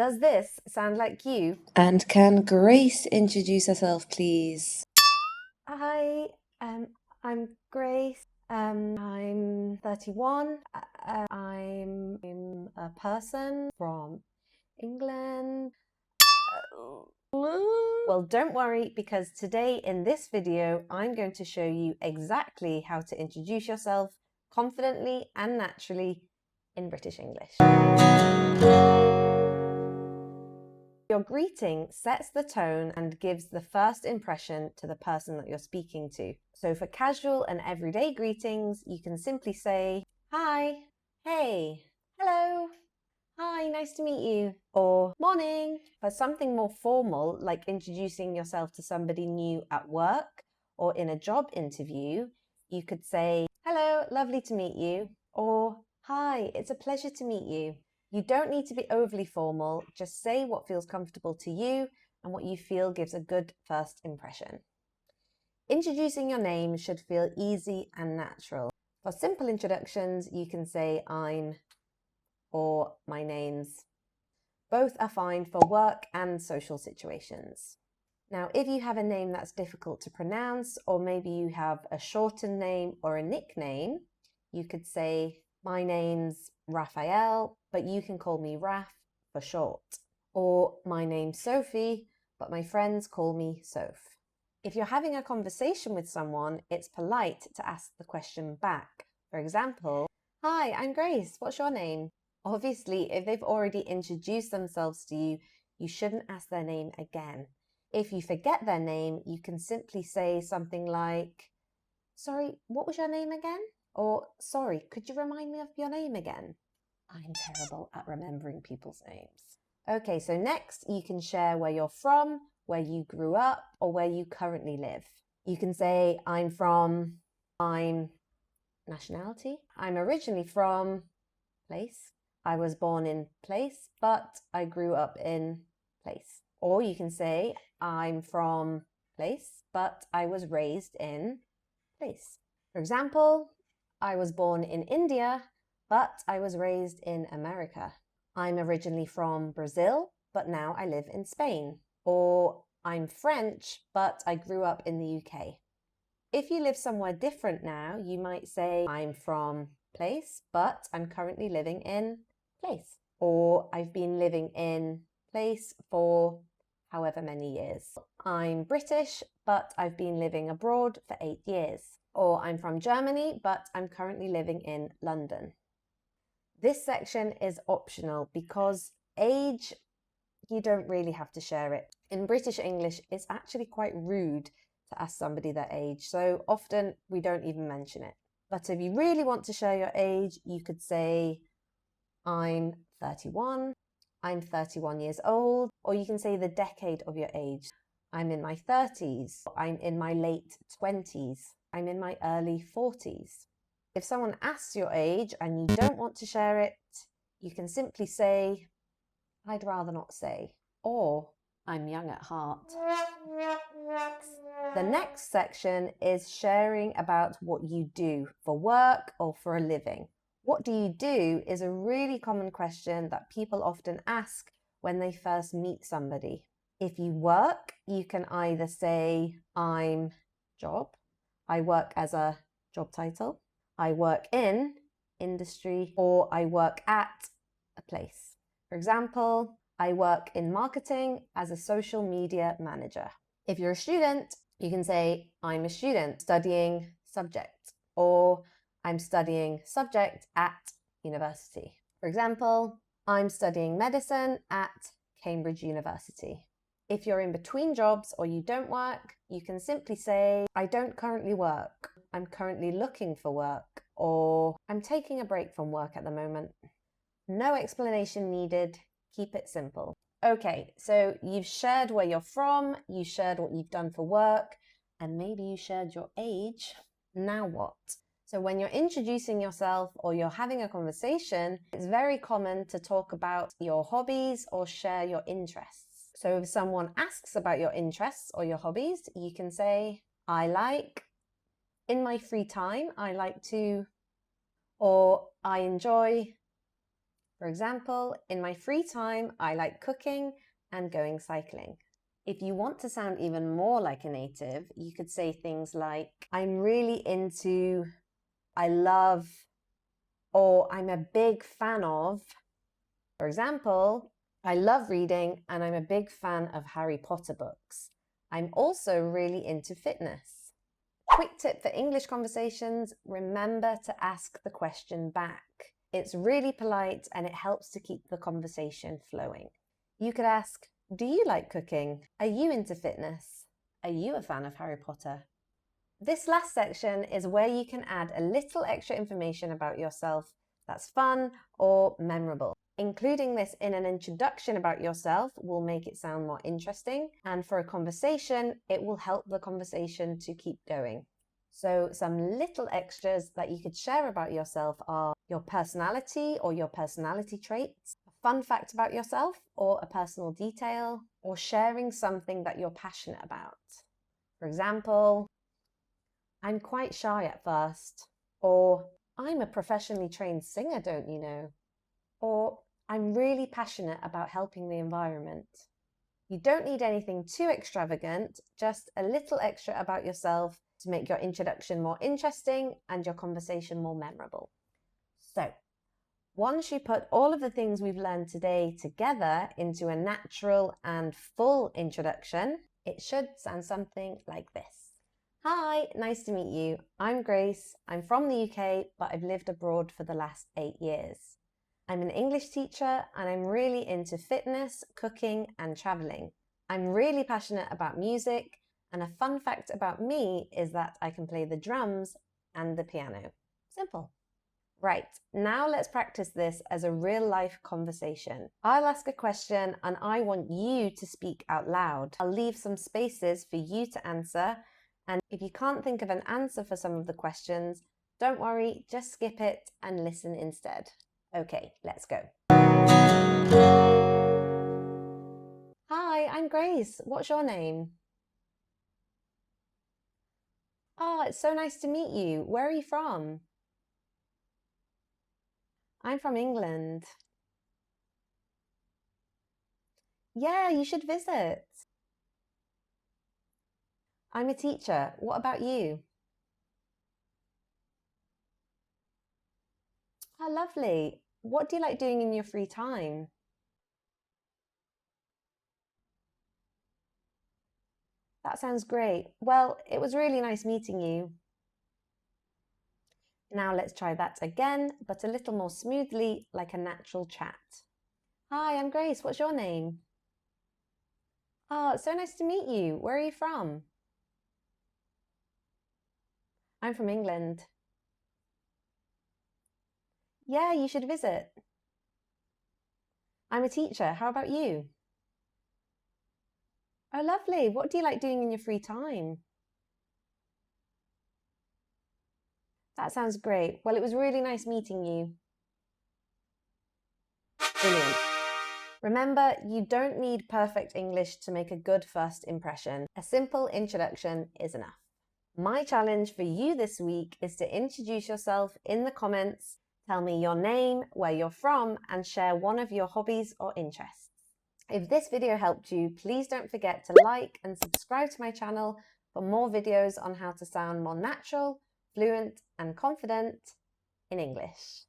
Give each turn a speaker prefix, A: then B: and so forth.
A: Does this sound like you?
B: And can Grace introduce herself, please?
A: Hi, I'm Grace. I'm 31. I'm a person from England. Well, don't worry, because today in this video, I'm going to show you exactly how to introduce yourself confidently and naturally in British English. Your greeting sets the tone and gives the first impression to the person that you're speaking to. So for casual and everyday greetings, you can simply say, hi, hey, hello, hi, nice to meet you, or morning. For something more formal, like introducing yourself to somebody new at work or in a job interview, you could say, hello, lovely to meet you, or hi, it's a pleasure to meet you. You don't need to be overly formal, just say what feels comfortable to you and what you feel gives a good first impression. Introducing your name should feel easy and natural. For simple introductions, you can say I'm or my name's. Both are fine for work and social situations. Now, if you have a name that's difficult to pronounce, or maybe you have a shortened name or a nickname, you could say, my name's Raphael, but you can call me Raf for short. Or my name's Sophie, but my friends call me Soph. If you're having a conversation with someone, it's polite to ask the question back. For example, hi, I'm Grace, what's your name? Obviously, if they've already introduced themselves to you, you shouldn't ask their name again. If you forget their name, you can simply say something like, sorry, what was your name again? Or, sorry, could you remind me of your name again? I'm terrible at remembering people's names. Okay, so next you can share where you're from, where you grew up, or where you currently live. You can say, I'm nationality. I'm originally from place. I was born in place, but I grew up in place. Or you can say, I'm from place, but I was raised in place. For example, I was born in India, but I was raised in America. I'm originally from Brazil, but now I live in Spain. Or I'm French, but I grew up in the UK. If you live somewhere different now, you might say, I'm from place, but I'm currently living in place. Or I've been living in place for however many years. I'm British, but I've been living abroad for 8 years. Or I'm from Germany, but I'm currently living in London. This section is optional because age, you don't really have to share it. In British English, it's actually quite rude to ask somebody their age, so often we don't even mention it. But if you really want to share your age, you could say, I'm 31, I'm 31 years old, or you can say the decade of your age. I'm in my 30s, I'm in my late 20s, I'm in my early 40s. If someone asks your age and you don't want to share it, you can simply say, I'd rather not say, or I'm young at heart. The next section is sharing about what you do for work or for a living. What do you do is a really common question that people often ask when they first meet somebody. If you work, you can either say, I'm job, I work as a job title, I work in industry, or I work at a place. For example, I work in marketing as a social media manager. If you're a student, you can say, I'm a student studying subject, or I'm studying subject at university. For example, I'm studying medicine at Cambridge University. If you're in between jobs or you don't work, you can simply say, I don't currently work, I'm currently looking for work, or I'm taking a break from work at the moment. No explanation needed, keep it simple. Okay, so you've shared where you're from, you shared what you've done for work, and maybe you shared your age. Now what? So when you're introducing yourself or you're having a conversation, it's very common to talk about your hobbies or share your interests. So if someone asks about your interests or your hobbies, you can say, in my free time, I like to, or I enjoy For example, in my free time, I like cooking and going cycling. If you want to sound even more like a native, you could say things like, I'm really into, I love, or I'm a big fan of. For example, I love reading and I'm a big fan of Harry Potter books. I'm also really into fitness. Quick tip for English conversations, remember to ask the question back. It's really polite and it helps to keep the conversation flowing. You could ask, do you like cooking? Are you into fitness? Are you a fan of Harry Potter? This last section is where you can add a little extra information about yourself that's fun or memorable. Including this in an introduction about yourself will make it sound more interesting, and for a conversation, it will help the conversation to keep going. So some little extras that you could share about yourself are your personality or your personality traits, a fun fact about yourself or a personal detail, or sharing something that you're passionate about. For example, I'm quite shy at first, or I'm a professionally trained singer, don't you know? Or I'm really passionate about helping the environment. You don't need anything too extravagant, just a little extra about yourself to make your introduction more interesting and your conversation more memorable. So, once you put all of the things we've learned today together into a natural and full introduction, it should sound something like this. Hi, nice to meet you. I'm Grace. I'm from the UK, but I've lived abroad for the last 8 years. I'm an English teacher and I'm really into fitness, cooking and traveling. I'm really passionate about music, and a fun fact about me is that I can play the drums and the piano. Simple. Right, now let's practice this as a real-life conversation. I'll ask a question and I want you to speak out loud. I'll leave some spaces for you to answer, and if you can't think of an answer for some of the questions, don't worry, just skip it and listen instead. Okay, let's go. Hi, I'm Grace. What's your name? Oh, it's so nice to meet you. Where are you from? I'm from England. Yeah, you should visit. I'm a teacher. What about you? Oh, lovely. What do you like doing in your free time? That sounds great. Well, it was really nice meeting you. Now let's try that again, but a little more smoothly, like a natural chat. Hi, I'm Grace. What's your name? Oh, it's so nice to meet you. Where are you from? I'm from England. Yeah, you should visit. I'm a teacher. How about you? Oh, lovely. What do you like doing in your free time? That sounds great. Well, it was really nice meeting you. Brilliant. Remember, you don't need perfect English to make a good first impression. A simple introduction is enough. My challenge for you this week is to introduce yourself in the comments, tell me your name, where you're from, and share one of your hobbies or interests. If this video helped you, please don't forget to like and subscribe to my channel for more videos on how to sound more natural, fluent, and confident in English.